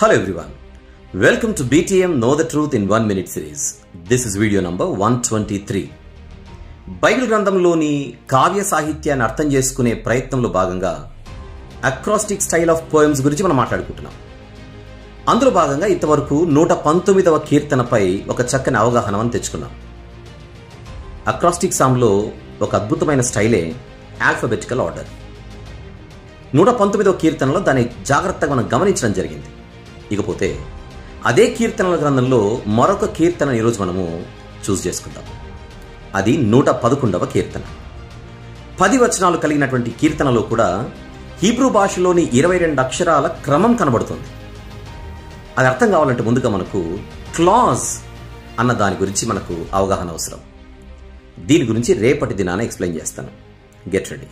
Hello everyone, welcome to BTM Know the Truth in 1 Minute series. This is video number 123. Bible గ్రంథంలోని కావ్య సాహిత్యాన్ని అర్థం చేసుకునే ప్రయత్నంలో భాగంగా అక్రాస్టిక్ స్టైల్ ఆఫ్ పోయమ్స్ గురించి మనం మాట్లాడుకుంటున్నాం. అందులో భాగంగా ఇంతవరకు 119వ కీర్తనపై ఒక చక్కని అవగాహనను తెచ్చుకున్నాం. అక్రాస్టిక్ సామ్లో ఒక అద్భుతమైన స్టైలే ఆల్ఫాబెటికల్ ఆర్డర్. 119వ కీర్తనలో దాన్ని జాగ్రత్తగా మనం గమనించడం జరిగింది. ఇకపోతే అదే కీర్తనల గ్రంథంలో మరొక కీర్తన ఈరోజు మనము చూస్ చేసుకుందాం. అది 111వ కీర్తన. 10 వచనాలు కలిగినటువంటి కీర్తనలో కూడా హీబ్రూ భాషలోని 22 అక్షరాల క్రమం కనబడుతుంది. అది అర్థం కావాలంటే ముందుగా మనకు క్లాజ్ అన్న దాని గురించి మనకు అవగాహన అవసరం. దీని గురించి రేపటి దినాన ఎక్స్ప్లెయిన్ చేస్తాను. Get ready.